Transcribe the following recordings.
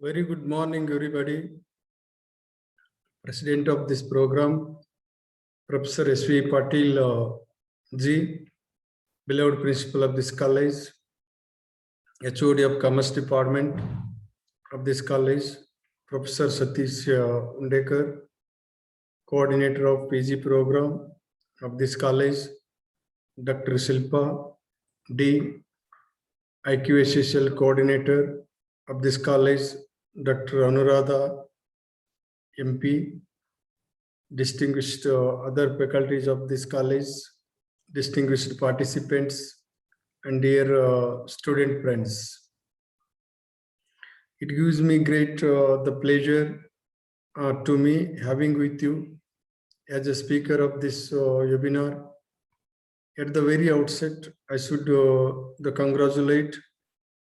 Very good morning, everybody. President of this program, Professor S.V. Patil G, beloved principal of this college, HOD of Commerce Department of this college, Professor Satish Undekar, coordinator of PG program of this college, Dr. Shilpa D, IQSSL coordinator of this college, Dr. Anuradha MP, distinguished other faculties of this college, distinguished participants, and dear student friends. It gives me great the pleasure to me having with you as a speaker of this webinar. At the very outset, I should congratulate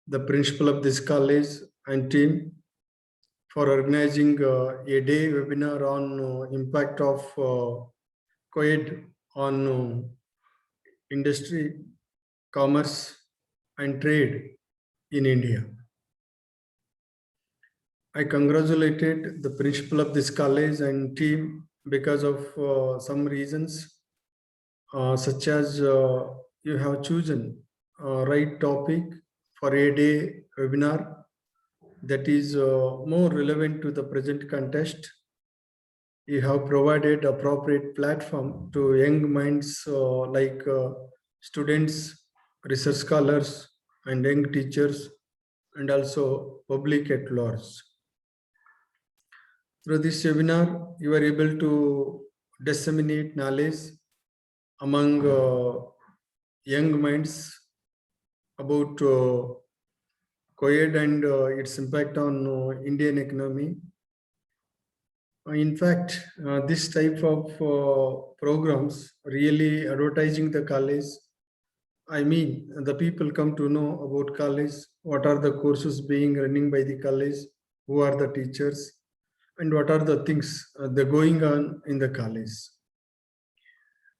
the principal of this college and team for organizing a day webinar on impact of co-ed on industry, commerce, and trade in India. I congratulated the principal of this college and team because of some reasons, such as you have chosen right topic for a day webinar that is more relevant to the present context. You have provided appropriate platform to young minds like students, research scholars, and young teachers, and also public at large. Through this webinar, you are able to disseminate knowledge among young minds about co-ed and its impact on Indian economy. In fact, this type of programs really advertising the college. I mean, the people come to know about college, what are the courses being running by the college, who are the teachers, and what are the things that are going on in the college.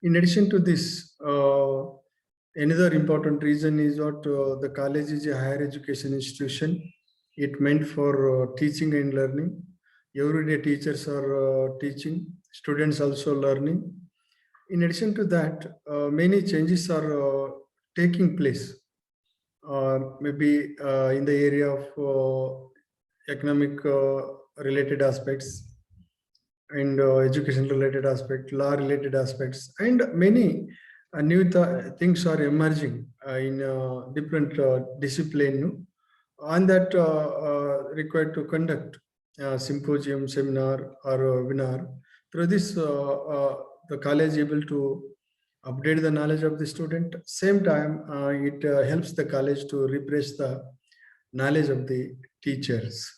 In addition to this, another important reason is what the college is a higher education institution. It meant for teaching and learning. Everyday teachers are teaching, students also learning. In addition to that, many changes are taking place, maybe in the area of economic related aspects and education related aspect, law related aspects, and many new things are emerging in different discipline, on that required to conduct symposium, seminar, or webinar. Through this, the college is able to update the knowledge of the student. Same time, it helps the college to refresh the knowledge of the teachers.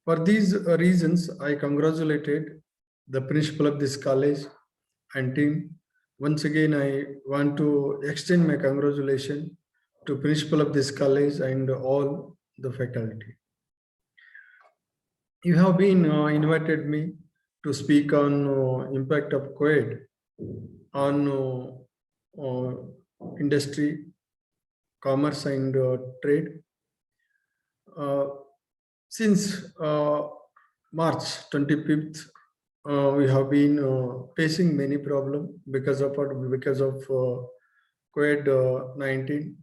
For these reasons, I congratulated the principal of this college and team. Once again, I want to extend my congratulations to principal of this college and all the faculty. You have been invited me to speak on impact of co-ed on industry, commerce, and trade. Since March 25th, we have been facing many problems because of COVID-19,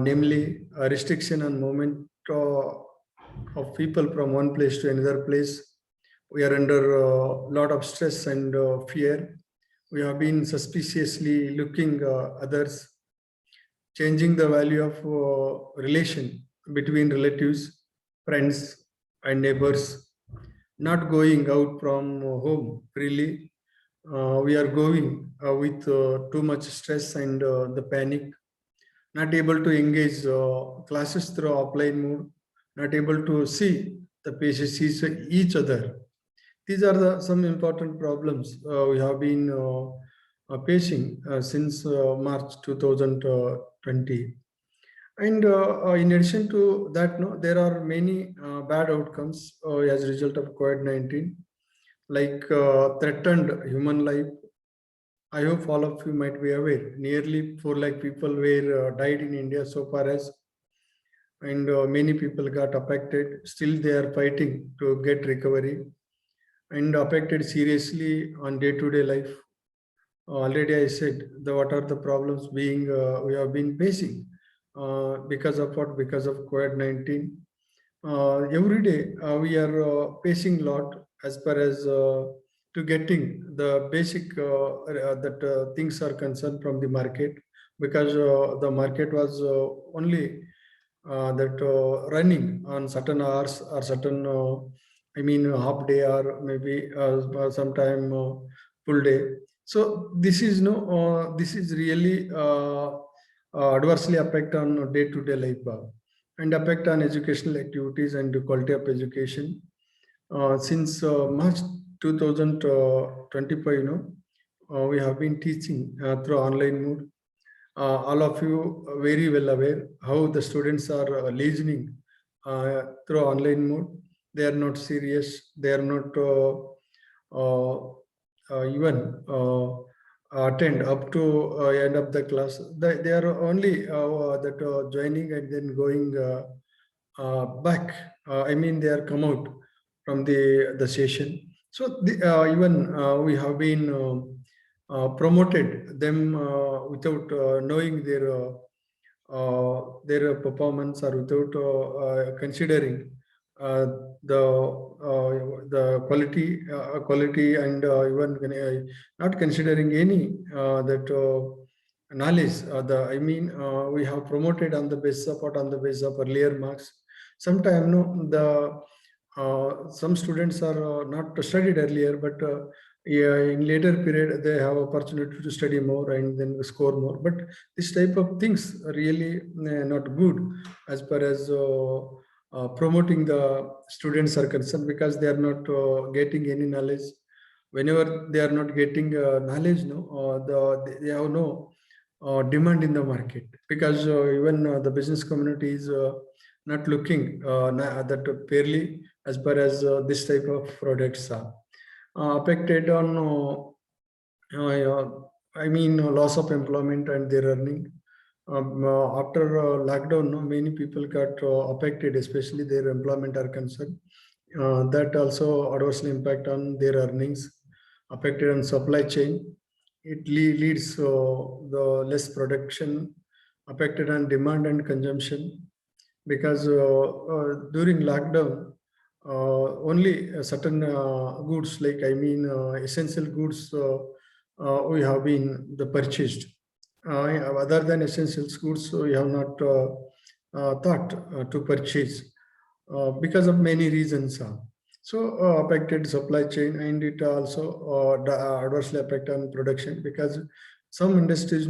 namely a restriction on movement of people from one place to another place. We are under a lot of stress and fear. We have been suspiciously looking others, changing the value of relation between relatives, friends, and neighbors, not going out from home freely. We are going with too much stress and the panic, not able to engage classes through offline mode, not able to see the patients, each other. These are some important problems we have been facing since March 2020. And in addition to that, no, there are many bad outcomes as a result of COVID-19, like threatened human life. I hope all of you might be aware, nearly 4 lakh people were died in India so far as and many people got affected. Still, they are fighting to get recovery and affected seriously on day-to-day life. Already I said what are the problems we have been facing because of what? Because of COVID-19. Every day we are facing lot as far as to getting the basic that things are concerned from the market, because the market was only that running on certain hours or certain I mean half day or maybe sometime full day. So this is no this is really adversely affect on day to day life and affect on educational activities and the quality of education. Since March 2025, we have been teaching through online mode. All of you are very well aware how the students are listening through online mode. They are not serious. They are not even attend up to end of the class. They are only that joining and then going back. I mean, they are come out from the session. So even we have been promoted them without knowing their performance or without considering uh, the quality and even not considering any that knowledge. I mean, we have promoted on the basis of what? On the basis of earlier marks. Sometimes no, the some students are not studied earlier, but yeah, in later period they have opportunity to study more and then score more. But this type of things are really not good as far as promoting the students are concerned, because they are not getting any knowledge. Whenever they are not getting knowledge, no, they have no demand in the market, because even the business community is not looking that fairly as far as this type of products are affected on I mean loss of employment and their earning. After lockdown, no, many people got affected, especially their employment are concerned. That also adversely impact on their earnings, affected on supply chain. It leads the less production, affected on demand and consumption, because during lockdown, only certain goods, like I mean essential goods, we have been the purchased. Other than essential goods, we have not thought to purchase because of many reasons. So affected supply chain, and it also adversely affect on production, because some industries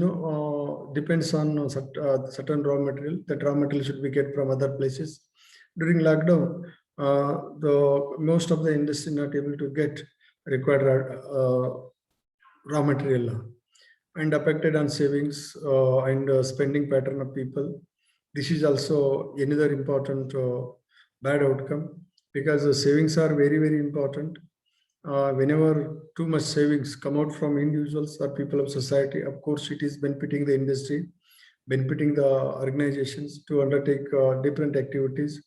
depends on certain raw material. That raw material should be get from other places. During lockdown, the most of the industry not able to get required raw material, and affected on savings and spending pattern of people. This is also another important bad outcome, because the savings are very important. Whenever too much savings come out from individuals or people of society, of course it is benefiting the industry, benefiting the organizations to undertake different activities,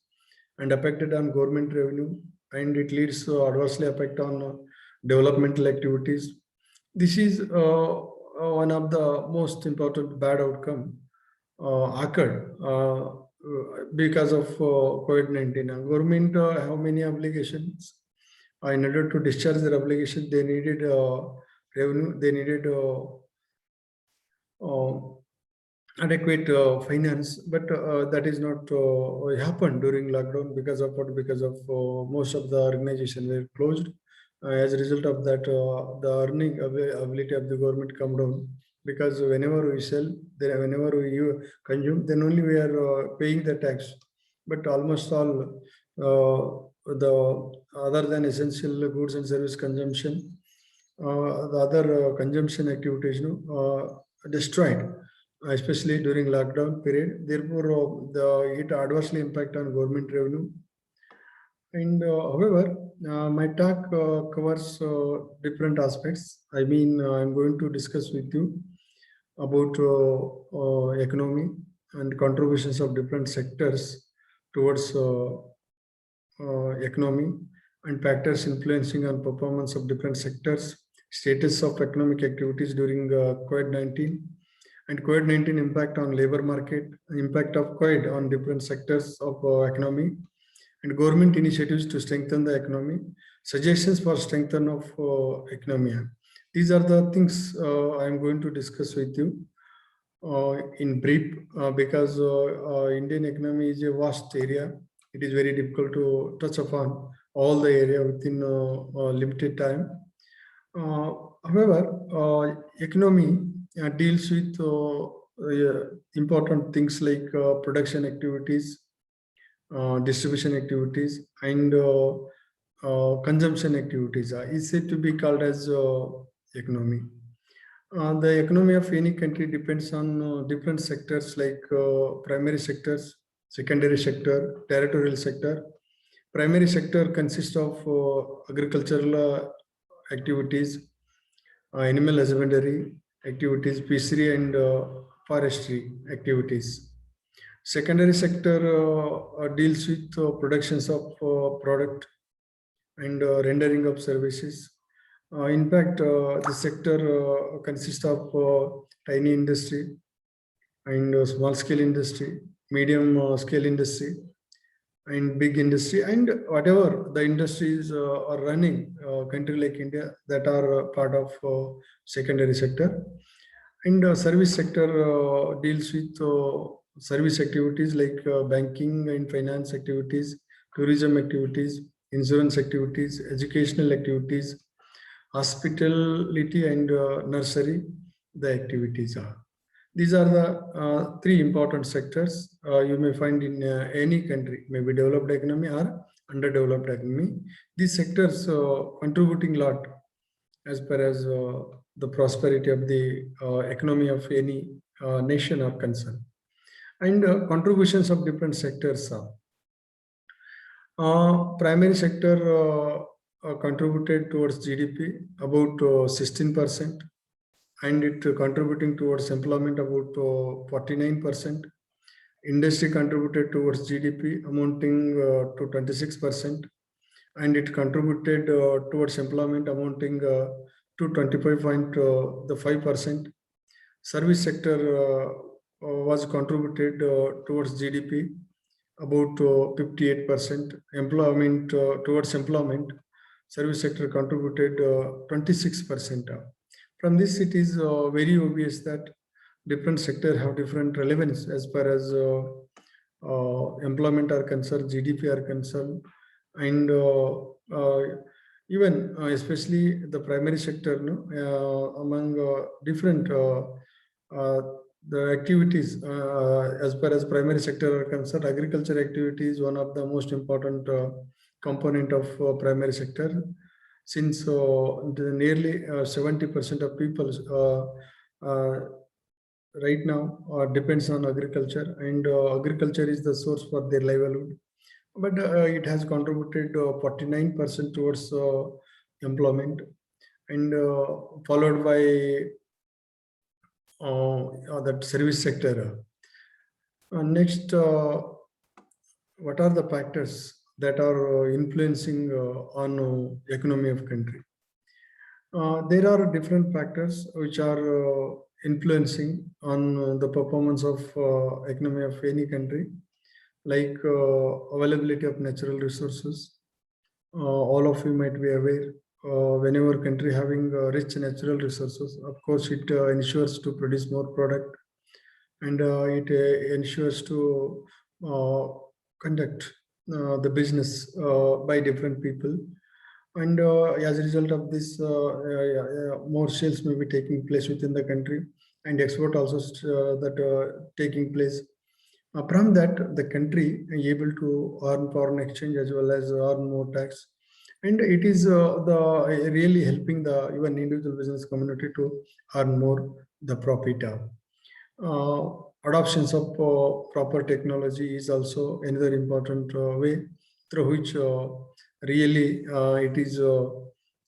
and affected on government revenue, and it leads to adversely affect on developmental activities. This is one of the most important bad outcome occurred because of COVID-19. Government have many obligations. In order to discharge their obligation, they needed revenue, they needed uh, adequate finance, but that is not happened during lockdown. Because of what? Because of most of the organizations were closed. As a result of that, the earning ability of the government come down, because whenever we sell, then whenever we consume, then only we are paying the tax. But almost all the other than essential goods and service consumption, the other consumption activities, destroyed, especially during lockdown period. Therefore, it adversely impact on government revenue. And however, my talk covers different aspects. I mean, I'm going to discuss with you about economy and contributions of different sectors towards economy and factors influencing on performance of different sectors, status of economic activities during COVID-19, and COVID-19 impact on labor market, impact of COVID on different sectors of economy, and government initiatives to strengthen the economy, suggestions for strengthen of economy. These are the things I am going to discuss with you in brief, because Indian economy is a vast area. It is very difficult to touch upon all the area within a limited time. However, economy deals with important things like production activities, distribution activities, and consumption activities. Is said to be called as economy. The economy of any country depends on different sectors like primary sectors, secondary sector, territorial sector. Primary sector consists of agricultural activities, animal husbandry activities, fishery and forestry activities. Secondary sector deals with productions of product and rendering of services. In fact, the sector consists of tiny industry and small scale industry, medium scale industry, and big industry, and whatever the industries are running, country like India, that are part of secondary sector. And service sector deals with service activities like banking and finance activities, tourism activities, insurance activities, educational activities, hospitality and nursery, the activities are. These are the three important sectors you may find in any country, maybe developed economy or underdeveloped economy. These sectors contributing a lot as far as the prosperity of the economy of any nation are concerned. And contributions of different sectors are. Primary sector contributed towards GDP about 16%, and it contributing towards employment about 49%. Industry contributed towards GDP amounting to 26%, and it contributed towards employment amounting to 25.5%. Service sector was contributed towards GDP about 58%. Employment towards employment, service sector contributed 26%. From this, it is very obvious that different sectors have different relevance as far as employment are concerned, GDP are concerned, and even especially the primary sector, among different the activities as far as primary sector are concerned, agriculture activity is one of the most important component of primary sector, since nearly 70% of people right now depends on agriculture, and agriculture is the source for their livelihood. But it has contributed 49% towards employment, and followed by that service sector. Next, what are the factors that are influencing on economy of country? There are different factors which are influencing on the performance of economy of any country, like availability of natural resources. All of you might be aware, whenever country having rich natural resources, of course, it ensures to produce more product, and it ensures to conduct the business by different people. And as a result of this, more sales may be taking place within the country, and export also that taking place. From that, the country is able to earn foreign exchange as well as earn more tax, and it is the really helping the even individual business community to earn more the profit. Adoptions of proper technology is also another important way through which really it is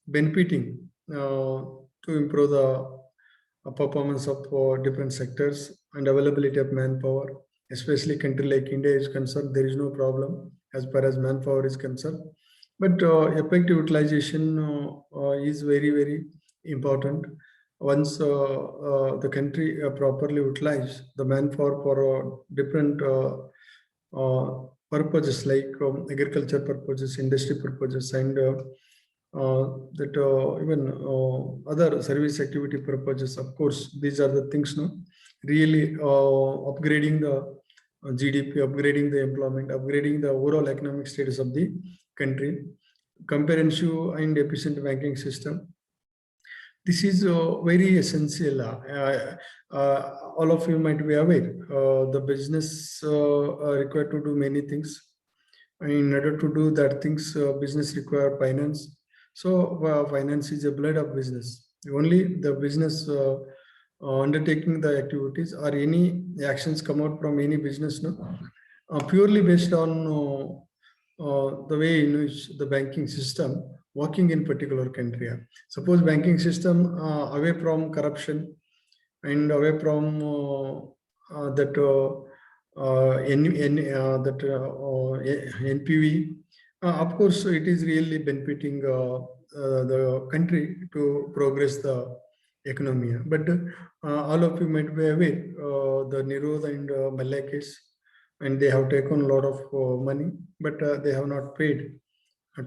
benefiting to improve the performance of different sectors and availability of manpower, especially country like India is concerned, there is no problem as far as manpower is concerned. But effective utilization is very, very important. Once the country properly utilize the manpower for different purposes like agriculture purposes, industry purposes, and that even other service activity purposes. Of course, these are the things, no, really upgrading the GDP, upgrading the employment, upgrading the overall economic status of the country. Comprehensive and efficient banking system. This is very essential. All of you might be aware, the business required to do many things. In order to do that things, business require finance. So finance is a blood of business. Only the business undertaking the activities or any actions come out from any business, no, purely based on the way in which the banking system working in particular country. Suppose banking system away from corruption and away from that NPV. Of course, it is really benefiting the country to progress the economy. But all of you might be aware the Nirod and Mallya case, and they have taken a lot of money, but they have not paid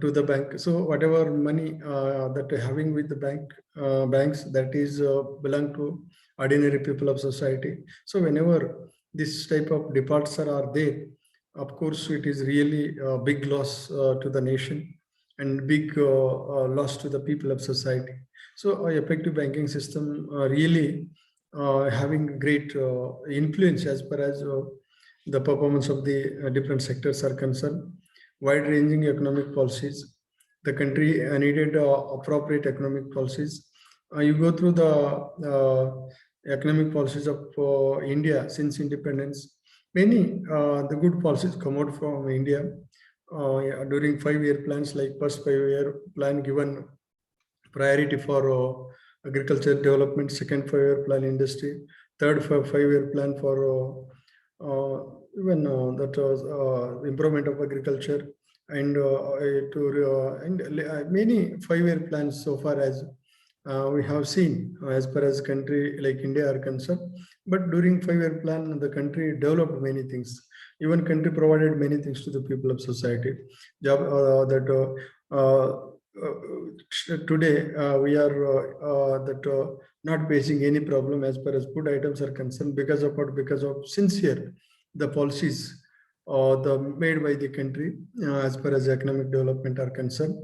to the bank. So whatever money that they're having with the banks, that is belong to ordinary people of society. So whenever this type of departure are there, of course, it is really a big loss to the nation and big loss to the people of society. So effective banking system really having great influence as far as the performance of the different sectors are concerned. Wide-ranging economic policies. The country needed appropriate economic policies. You go through the economic policies of India since independence. Many the good policies come out from India yeah, during 5-year plans, like first 5-year plan given priority for agriculture development, second 5-year plan industry, third 5-year plan for even that was improvement of agriculture, and many 5-year plans so far as we have seen as far as country like India are concerned. But during 5-year plan, the country developed many things. Even country provided many things to the people of society. Job today we are not facing any problem as far as food items are concerned because of what? Because of sincere the policies the made by the country as far as economic development are concerned,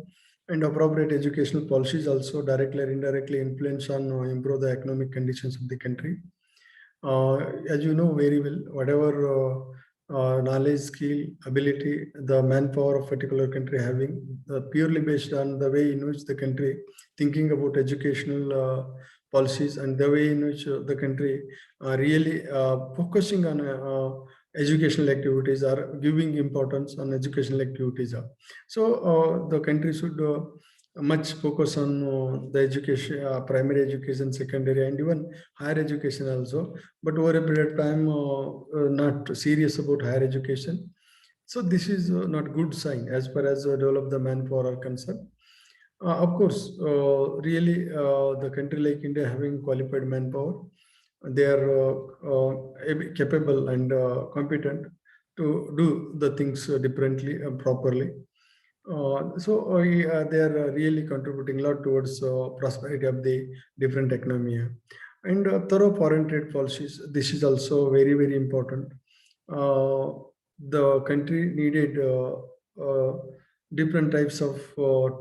and appropriate educational policies also directly or indirectly influence on improve the economic conditions of the country. As you know very well, whatever knowledge, skill, ability, the manpower of a particular country having, purely based on the way in which the country thinking about educational policies and the way in which the country really focusing on educational activities or giving importance on educational activities. So the country should much focus on the education, primary education, secondary, and even higher education also. But over a period of time, not serious about higher education. So this is not good sign as far as develop the manpower are concerned. Of course, really, the country like India having qualified manpower, they are capable and competent to do the things differently and properly. They are really contributing a lot towards prosperity of the different economy. And thorough foreign trade policies, this is also very, very important. The country needed different types of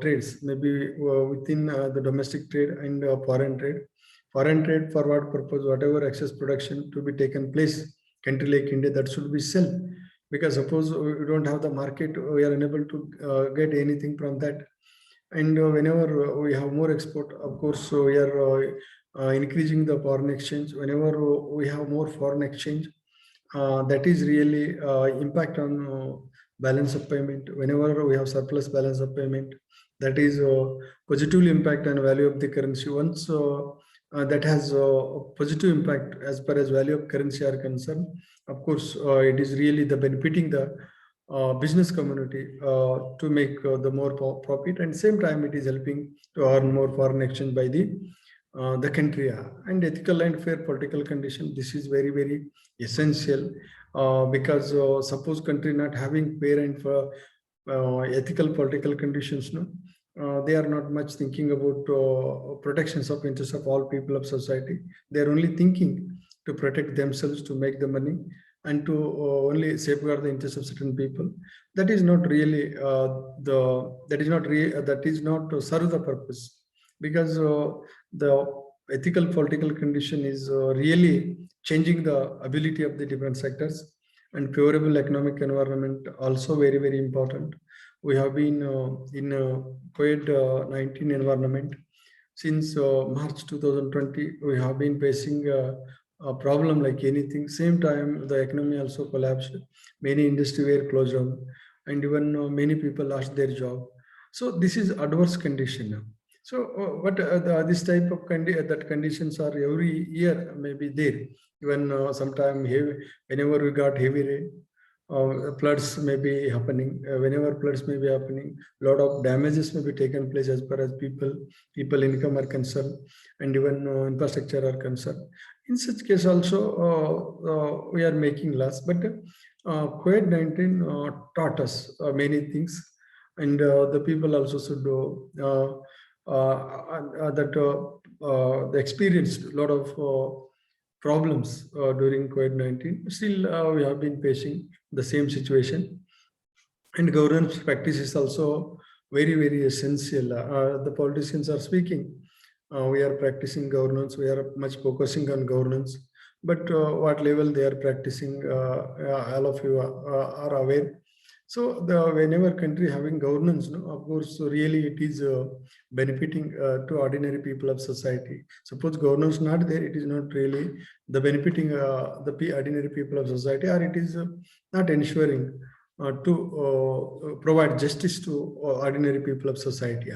trades, maybe within the domestic trade and foreign trade. Foreign trade for what purpose? Whatever excess production to be taken place, country like India, that should be sell. Because suppose we don't have the market, we are unable to get anything from that. And whenever we have more export, of course, so we are increasing the foreign exchange. Whenever we have more foreign exchange, that is really impact on balance of payment. Whenever we have surplus balance of payment, that is positively impact on value of the currency. Once that has a positive impact as far as value of currency are concerned. Of course, it is really the benefiting the business community to make the more profit, and same time it is helping to earn more foreign exchange by the country. And ethical and fair political condition, this is very very essential, because suppose country not having fair and ethical political conditions, no, they are not much thinking about protections of interests of all people of society. They are only thinking to protect themselves, to make the money, and to only safeguard the interests of certain people. That is not really that is not to serve the purpose, because the ethical political condition is really changing the ability of the different sectors. And favorable economic environment also very very important. We have been in COVID-19 environment since March 2020. We have been facing a problem like anything. Same time, the economy also collapsed. Many industry were closed down, and even many people lost their job. So this is adverse condition now. So this type of that conditions are every year maybe there. Even sometime heavy, whenever we got heavy rain, floods may be happening. Whenever floods may be happening, lot of damages may be taken place as far as people income are concerned, and even infrastructure are concerned. In such case also we are making loss. But COVID-19 taught us many things, and the people also should they experienced a lot of problems during COVID-19. Still, we have been facing the same situation. And governance practice is also very, very essential. The politicians are speaking. We are practicing governance. We are much focusing on governance. But what level they are practicing, all of you are aware. So whenever country having governance, no, of course, so really it is benefiting to ordinary people of society. Suppose governance not there, it is not really the benefiting the ordinary people of society, or it is not ensuring to provide justice to ordinary people of society.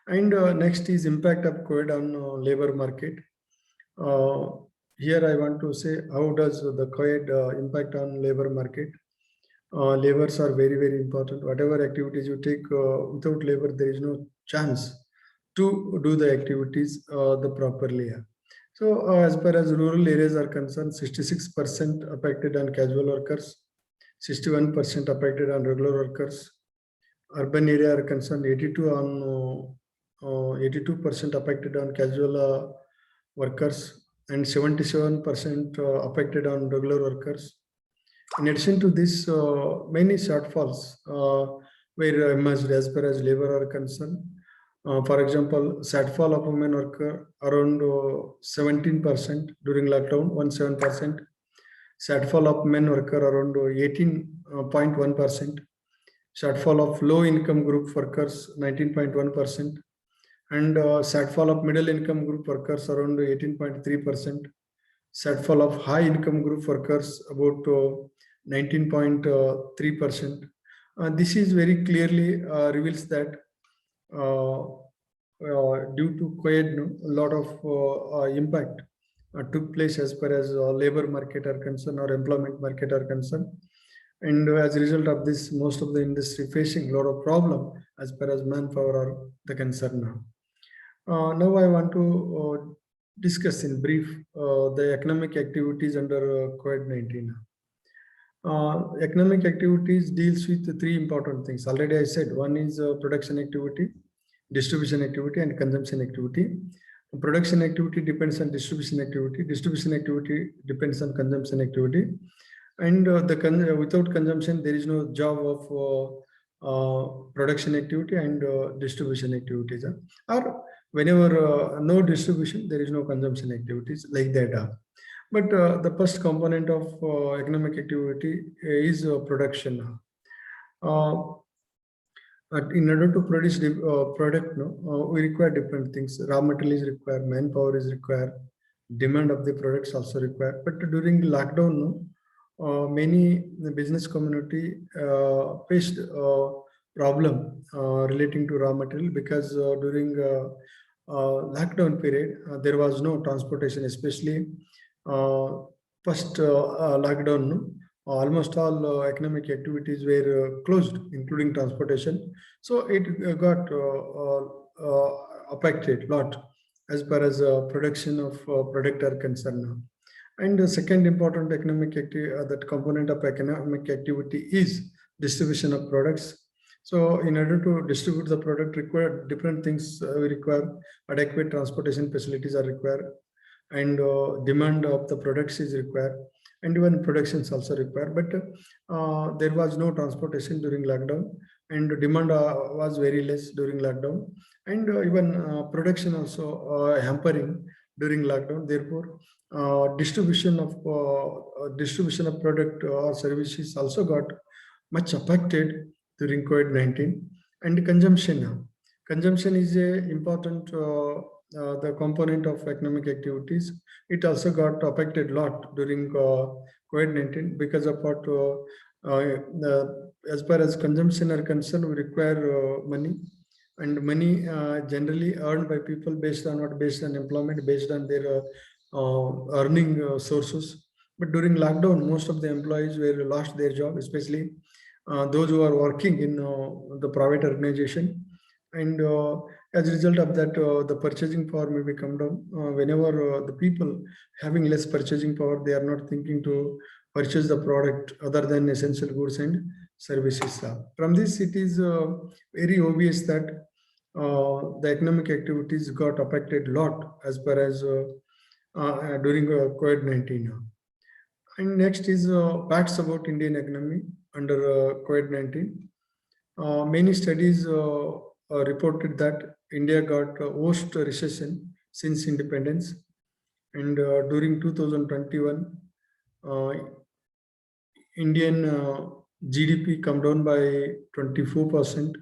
And next is impact of COVID on labor market. Here I want to say, how does the COVID impact on labor market? Labors are very very important. Whatever activities you take, without labor there is no chance to do the activities the properly. So as far as rural areas are concerned, 66% affected on casual workers, 61% affected on regular workers. Urban area are concerned, 82% affected on casual workers, and 77% affected on regular workers. In addition to this, many shortfalls were emerged as far as labor are concerned. For example, shortfall of women worker around 17% during lockdown, 17%. Shortfall of men worker around 18.1%. Shortfall of low income group workers 19.1%. And shortfall of middle income group workers around 18.3%. Shortfall of high income group workers about 19.3%. This is very clearly reveals that due to COVID, a lot of impact took place as far as labor market are concerned or employment market are concerned. And as a result of this, most of the industry facing a lot of problem as far as manpower are the concern now. Now I want to discuss in brief the economic activities under COVID-19. Economic activities deals with three important things. Already I said one is production activity, distribution activity, and consumption activity. Production activity depends on distribution activity. Distribution activity depends on consumption activity. And without consumption, there is no job of production activity and distribution activities. Or whenever no distribution, there is no consumption activities like that. But the first component of economic activity is production. In order to produce the product, we require different things. Raw material is required, manpower is required, demand of the products also required. But during lockdown, many the business community faced problem relating to raw material, because during lockdown period, there was no transportation, especially first lockdown. No? Almost all economic activities were closed, including transportation. So it got affected a lot as far as production of product are concerned. And the second important economic activity, that component of economic activity is distribution of products. So in order to distribute the product, require different things. We require adequate transportation facilities are required, and demand of the products is required, and even productions also required. But there was no transportation during lockdown, and demand was very less during lockdown, and even production also hampering during lockdown. Therefore, distribution of product or services also got much affected during COVID-19. And consumption is a important the component of economic activities. It also got affected a lot during COVID-19 because of what as far as consumption are concerned, we require money, and money generally earned by people based on employment, based on their earning sources. But during lockdown, most of the employees were lost their job, especially those who are working in the private organization. And as a result of that, the purchasing power may become down. Whenever the people having less purchasing power, they are not thinking to purchase the product other than essential goods and services. From this, it is very obvious that the economic activities got affected a lot as far as during COVID-19. And next is facts about Indian economy under COVID-19. Many studies reported that India got worst recession since independence, and during 2021, Indian GDP come down by 24%.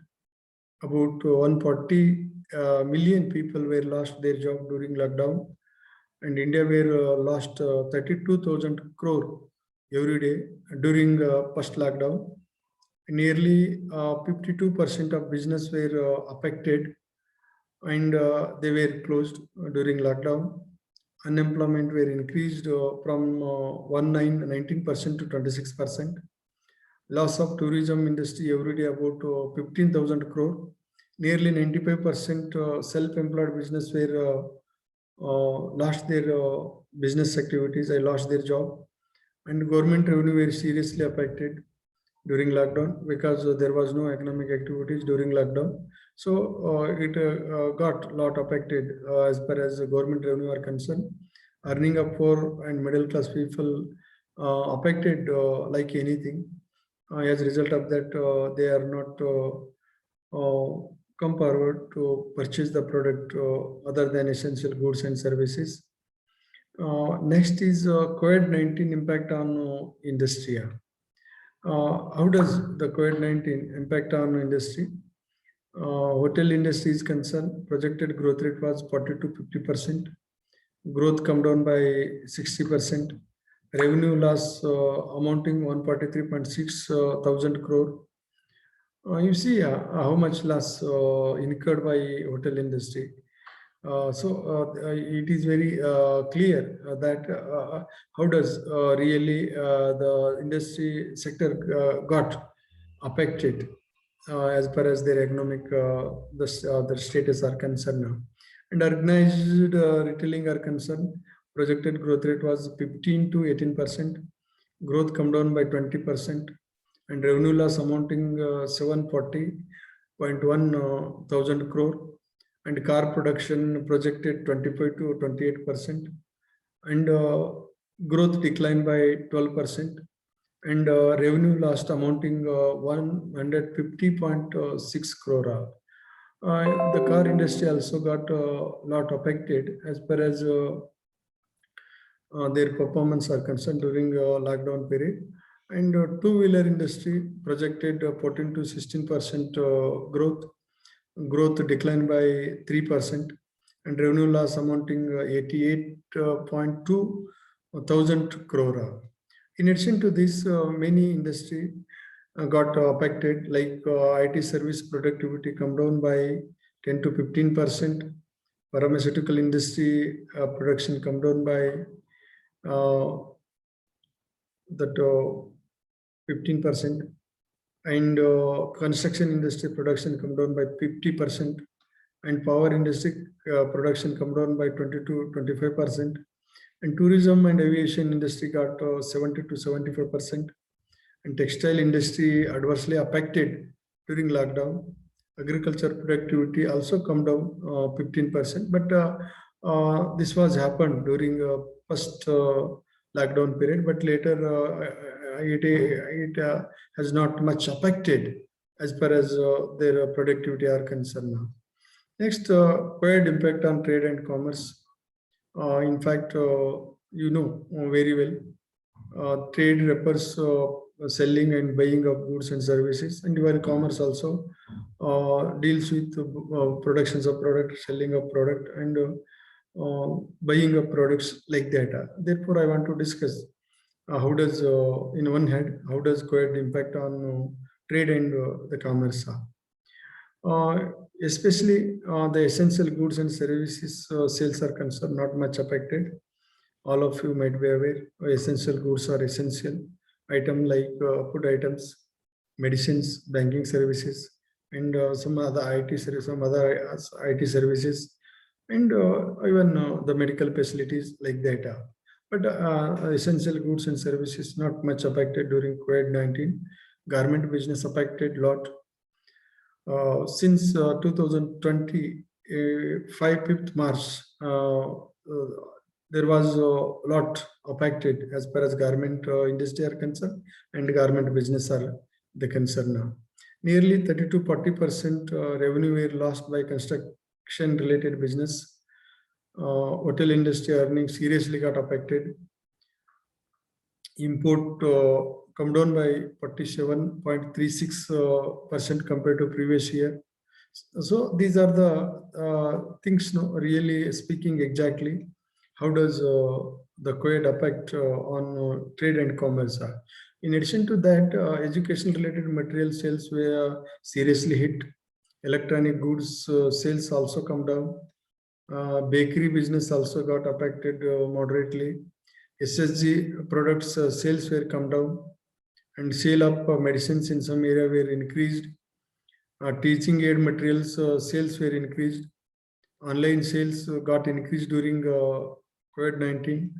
About 140 million people were lost their job during lockdown, and India were lost 32,000 crore every day during first lockdown. Nearly 52% of business were affected, and they were closed during lockdown. Unemployment were increased from 19% to 26%. Loss of tourism industry every day about 15,000 crore. Nearly 95% self-employed business were lost their business activities. I lost their job, and government revenue were seriously affected during lockdown because there was no economic activities during lockdown. So it got a lot affected as far as the government revenue are concerned. Earning of poor and middle class people affected like anything. As a result of that, they are not come forward to purchase the product other than essential goods and services. Next is COVID-19 impact on industry. How does the COVID-19 impact on industry? Hotel industry is concerned, projected growth rate was 40 to 50%. Growth come down by 60%. Revenue loss amounting 143.6 thousand crore. You see how much loss incurred by hotel industry. It is very clear that how does really the industry sector got affected as far as their economic the status are concerned now. And organized retailing are concerned, projected growth rate was 15 to 18%. Growth come down by 20%, and revenue loss amounting 740.1 thousand crore. And car production projected 25 to 28%, and growth declined by 12%, and revenue lost amounting 150.6 crore. The car industry also got a lot affected as far as their performance are concerned during lockdown period. And two-wheeler industry projected 14 to 16% growth. Growth declined by 3%, and revenue loss amounting 88.2 thousand crore. In addition to this, many industry got affected, like IT service productivity come down by 10 to 15%. Pharmaceutical industry production come down by that 15%, and construction industry production come down by 50%, and power industry production come down by 20 to 25%, and tourism and aviation industry got 70 to 75%, and textile industry adversely affected during lockdown. Agriculture productivity also come down 15%, but this was happened during first lockdown period, but later it has not much affected as far as their productivity are concerned now. Next, quite impact on trade and commerce. In fact, you know very well, trade refers selling and buying of goods and services, and even commerce also deals with productions of product, selling of product, and buying of products like that. Therefore, I want to discuss how does, in one hand, how does COVID impact on trade and the commerce. Especially the essential goods and services sales are concerned, not much affected. All of you might be aware, essential goods are essential item like food items, medicines, banking services, and some other IT services, some other IT services, and even the medical facilities like that. But essential goods and services not much affected during COVID-19. Garment business affected lot. Since 2020, 5th March, there was a lot affected as far as garment industry are concerned, and garment business are the concern now. Nearly 30 to 40% revenue were lost by construction related business. Hotel industry earnings seriously got affected. Import come down by 47.36% compared to previous year. So these are the things, no, really speaking exactly how does the COVID affect on trade and commerce. In addition to that, education related material sales were seriously hit. Electronic goods sales also come down. Bakery business also got affected moderately. SSG products sales were come down, and sale of medicines in some area were increased. Teaching aid materials sales were increased. Online sales got increased during COVID-19.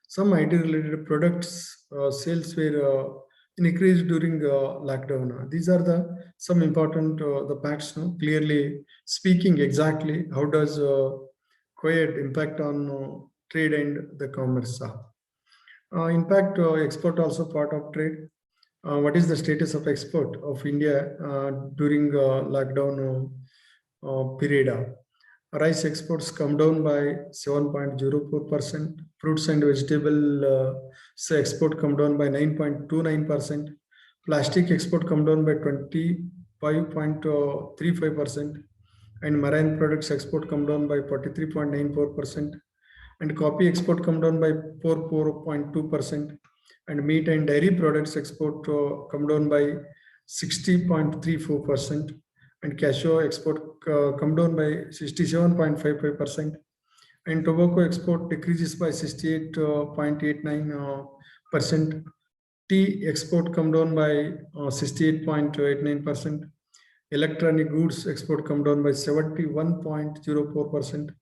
Some IT related products sales were increased during lockdown. These are the some important the facts, no? Clearly speaking exactly how does COVID impact on trade and the commerce. In fact, export also part of trade. What is the status of export of India during lockdown period? Rice exports come down by 7.04%. Fruits and vegetable export come down by 9.29%. Plastic export come down by 25.35%. And marine products export come down by 43.94%. And coffee export come down by 44.2%, and meat and dairy products export come down by 60.34%, and cashew export come down by 67.55%, and tobacco export decreases by 68.89%. Tea export come down by 68.89%. Electronic goods export come down by 71.04%.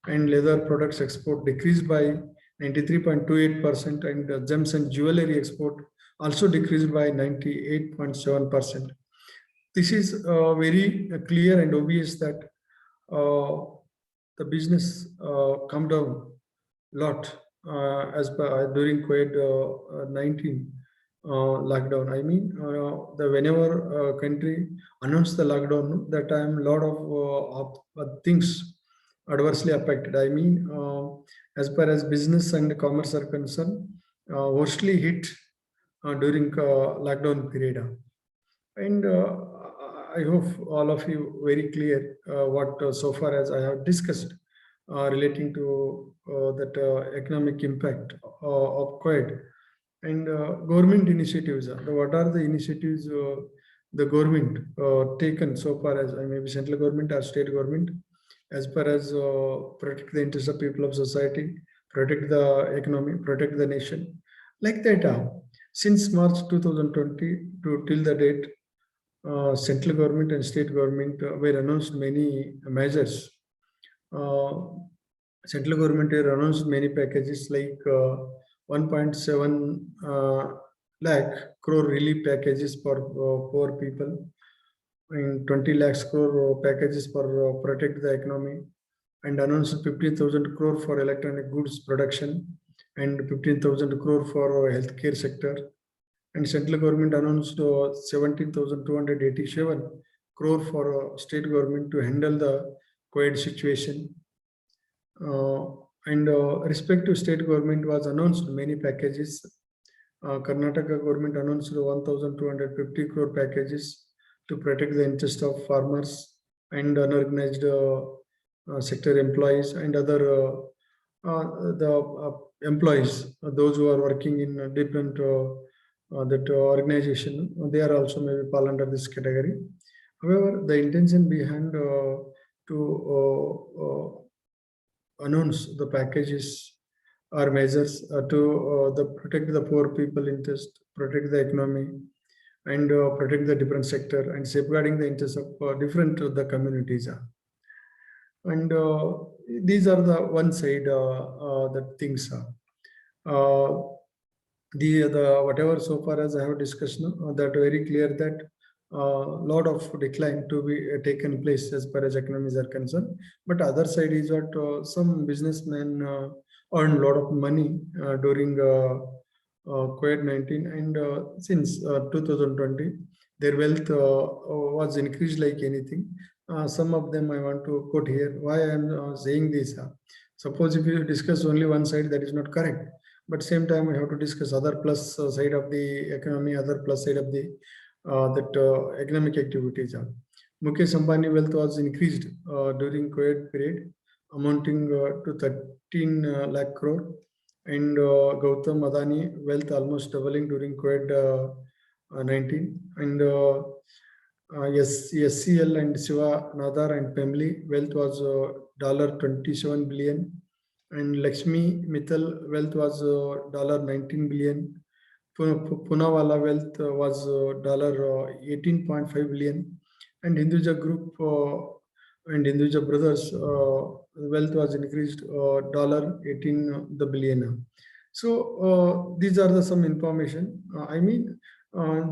And leather products export decreased by 93.28%, and gems and jewelry export also decreased by 98.7%. This is very clear and obvious that the business come down a lot as per during COVID-19 lockdown. I mean, the whenever country announced the lockdown, that time a lot of things adversely affected. I mean, as far as business and commerce are concerned, mostly hit during lockdown period. And I hope all of you very clear what so far as I have discussed relating to that economic impact of COVID and government initiatives. What are the initiatives the government taken so far as maybe central government or state government as far as protect the interests of people of society, protect the economy, protect the nation. Like that, since March 2020 to till the date, central government and state government were announced many measures. Uh, Central government had announced many packages like 1.7 lakh crore relief packages for poor people, and 20 lakhs crore packages for protect the economy, and announced 15,000 crore for electronic goods production and 15,000 crore for healthcare sector. And central government announced 17,287 crore for state government to handle the COVID situation. And respective state government was announced many packages. Karnataka government announced 1,250 crore packages to protect the interest of farmers and unorganized sector employees and other the employees, those who are working in different that organization, they are also maybe fall under this category. However, the intention behind to announce the packages or measures to protect the poor people interest, protect the economy, and protect the different sector and safeguarding the interests of different the communities. And these are the one side that things are. The whatever so far as I have discussed, that very clear that lot of decline to be taken place as far as economies are concerned. But other side is that some businessmen earn a lot of money during COVID-19, and since 2020, their wealth was increased like anything. Some of them I want to quote here. Why I am saying this? Suppose if you discuss only one side, that is not correct. But same time, we have to discuss other plus side of the economy, other plus side of the economic activities. Mukesh Ambani wealth was increased during COVID period, amounting to 13 lakh crore, and Gautam Adani wealth almost doubling during COVID-19, and SCL and Shiva Nadar and Pemli wealth was $27 billion, and Lakshmi Mittal wealth was $19 billion. Poonawalla wealth was $18.5 billion, and Hinduja Group and Hinduja Brothers wealth was increased $18 billion. So these are the some information. I mean,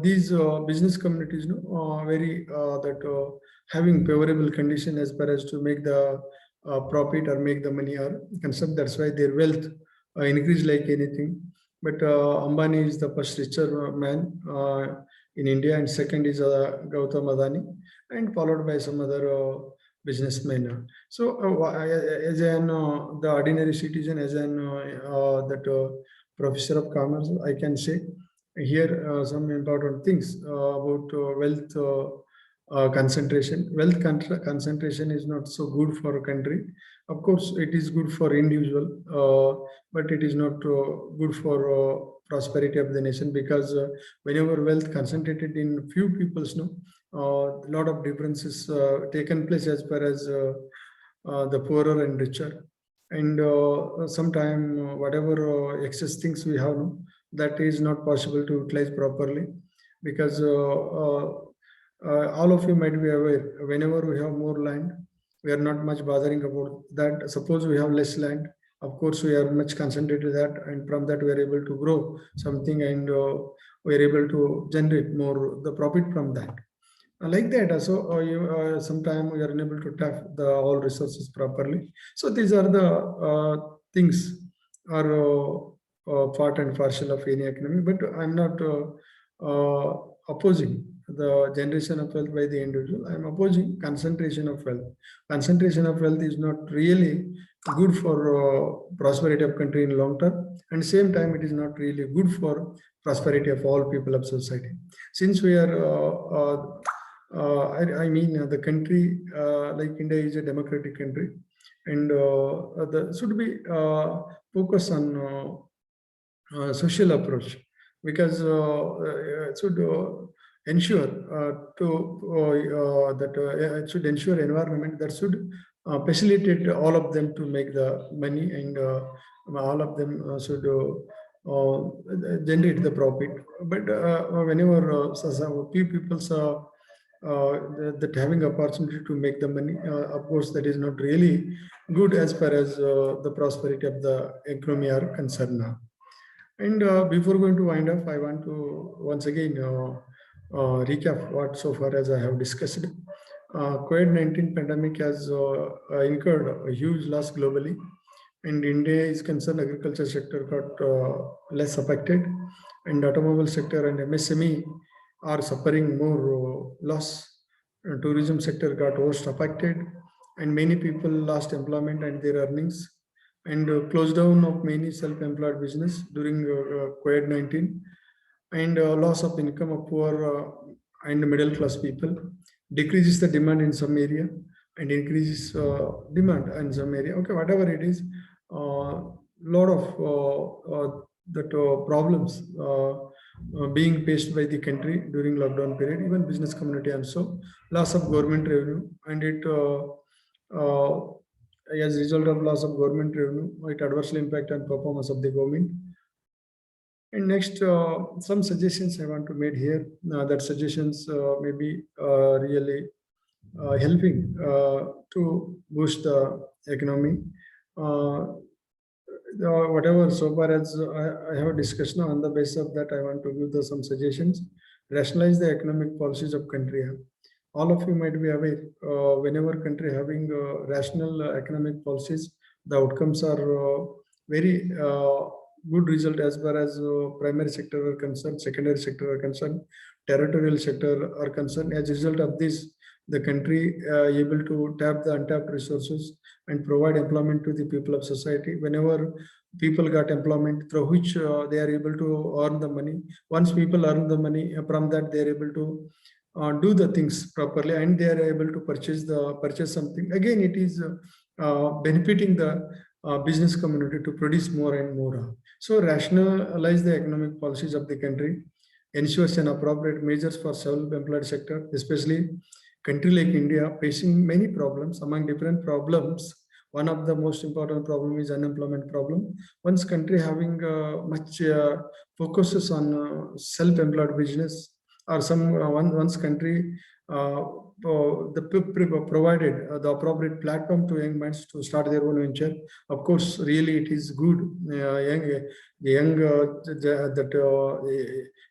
these business communities, very that having favorable condition as far as to make the profit or make the money or consume. That's why their wealth increase like anything. But Ambani is the first richer man in India, and second is Gautam Adani, and followed by some other businessmen. So as an the ordinary citizen, as an that professor of commerce, I can say here some important things about wealth concentration. Wealth concentration is not so good for a country. Of course, it is good for individual, but it is not good for prosperity of the nation, because whenever wealth concentrated in few people's, a lot of differences taken place as far as the poorer and richer. And sometime whatever excess things we have, that is not possible to utilize properly, because all of you might be aware, whenever we have more land, we are not much bothering about that. Suppose we have less land, of course we are much concentrated that, and from that we are able to grow something, and we are able to generate more the profit from that. Like that, so you sometime we are unable to tap the all resources properly. So these are the things are part and parcel of any economy. But I'm not opposing the generation of wealth by the individual. I'm opposing concentration of wealth. Concentration of wealth is not really good for prosperity of country in long term, and same time it is not really good for prosperity of all people of society. Since we are I mean, the country like India is a democratic country, and should be focus on social approach, because it should ensure to that it should ensure environment that should facilitate all of them to make the money, and all of them should generate the profit. But whenever some few people that having opportunity to make the money, of course, that is not really good as far as the prosperity of the economy are concerned now. And before going to wind up, I want to once again recap what so far as I have discussed. COVID-19 pandemic has incurred a huge loss globally, and India is concerned, agriculture sector got less affected, and automobile sector and MSME are suffering more loss. Tourism sector got worst affected, and many people lost employment and their earnings, and close down of many self-employed business during COVID-19, and loss of income of poor and middle class people, decreases the demand in some area and increases demand in some area. Okay, whatever it is, lot of that problems being faced by the country during lockdown period, even business community also, loss of government revenue, and it as a result of loss of government revenue, it adversely impact on performance of the government. And next, some suggestions I want to make here. That suggestions may be really helping to boost the economy. Whatever so far as I have a discussion on the basis of that, I want to give some suggestions. Rationalize the economic policies of country. All of you might be aware, whenever country having rational economic policies, the outcomes are very good result as far as primary sector are concerned, secondary sector are concerned, territorial sector are concerned. As a result of this, the country able to tap the untapped resources and provide employment to the people of society. Whenever people got employment through which they are able to earn the money. Once people earn the money, from that they are able to do the things properly, and they are able to purchase something. Again, it is benefiting the business community to produce more and more. So rationalize the economic policies of the country, ensures an appropriate measures for self-employed sector, especially country like India facing many problems. Among different problems, one of the most important problem is unemployment problem. Once country having much focuses on self-employed business, or some once country provided the appropriate platform to young minds to start their own venture. Of course, really it is good.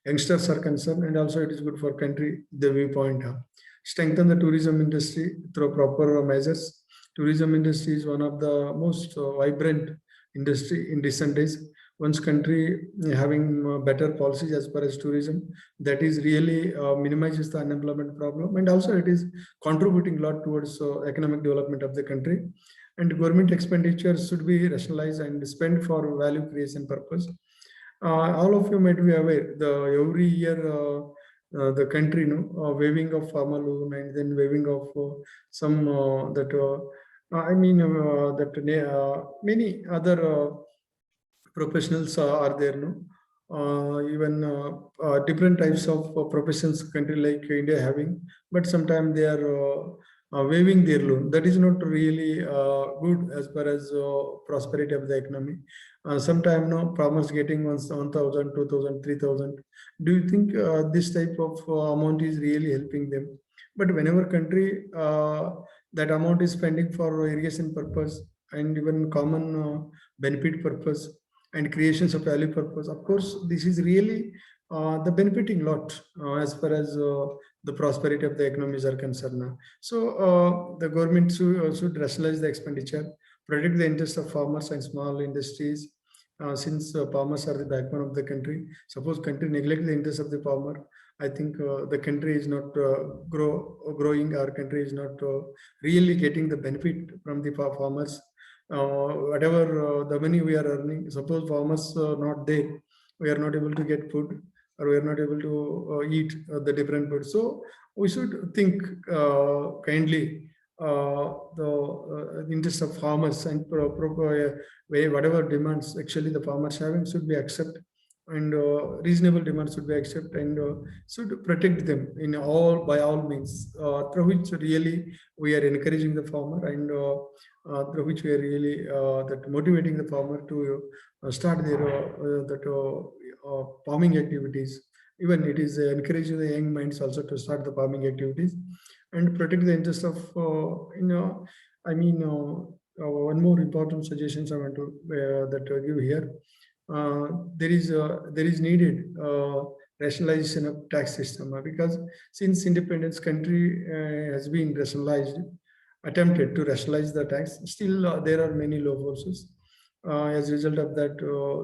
Youngsters are concerned, and also it is good for country. The viewpoint. Strengthen the tourism industry through proper measures. Tourism industry is one of the most vibrant industry in recent days. Once country having better policies as far as tourism, that is really minimizes the unemployment problem, and also it is contributing a lot towards economic development of the country. And government expenditures should be rationalized and spent for value creation purpose. All of you might be aware, every year the country, waiving of farmer loan, and then waiving of some many other professionals are there, even different types of professions country like India having, but sometimes they are waiving their loan. That is not really good as far as prosperity of the economy. Sometimes farmers getting 1,000, 2,000, 3,000. Do you think this type of amount is really helping them? But whenever country that amount is spending for irrigation purpose and even common benefit purpose and creations of value purpose, of course, this is really the benefiting lot as far as the prosperity of the economies are concerned. So the government should rationalize the expenditure, protect the interests of farmers and small industries, since farmers are the backbone of the country. Suppose country neglect the interests of the farmer, I think the country is not growing. Our country is not really getting the benefit from the farmers. Whatever the money we are earning, suppose farmers not there, we are not able to get food, or we are not able to eat the different food. So we should think kindly the interest of farmers, and whatever demands actually the farmers having should be accepted, and reasonable demand should be accepted, and should protect them in all by all means, through which really we are encouraging the farmer, and through which we are really that motivating the farmer to start their farming activities. Even it is encouraging the young minds also to start the farming activities and protect the interest of I mean one more important suggestions I want to that give here. There is needed rationalization of tax system, because since independence country has been rationalized, attempted to rationalize the tax, still there are many loopholes. As a result of that,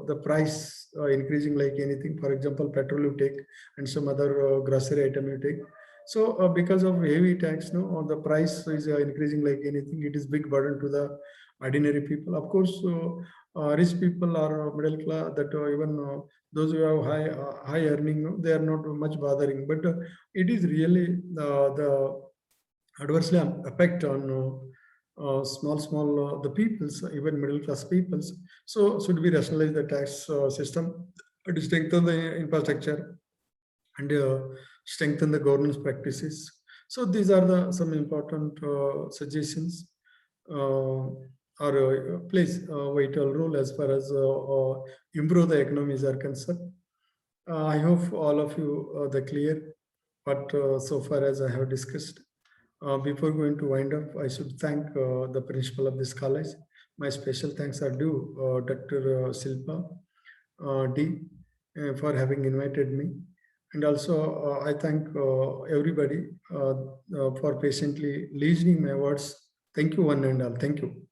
the price increasing like anything. For example, petrol you take, and some other grocery item you take. So because of heavy tax, no, the price is increasing like anything. It is big burden to the ordinary people. Of course, rich people or middle class, that even those who have high earning, no, they are not much bothering. But it is really the adversely affect on small the peoples, even middle class peoples. So should we rationalize the tax system to strengthen the infrastructure and strengthen the governance practices. So these are the some important suggestions, or plays a vital role as far as improve the economies are concerned. I hope all of you the clear, but so far as I have discussed. Before going to wind up, I should thank the principal of this college. My special thanks are due Dr. Silpa D for having invited me. And also, I thank everybody for patiently listening my words. Thank you, one and all. Thank you.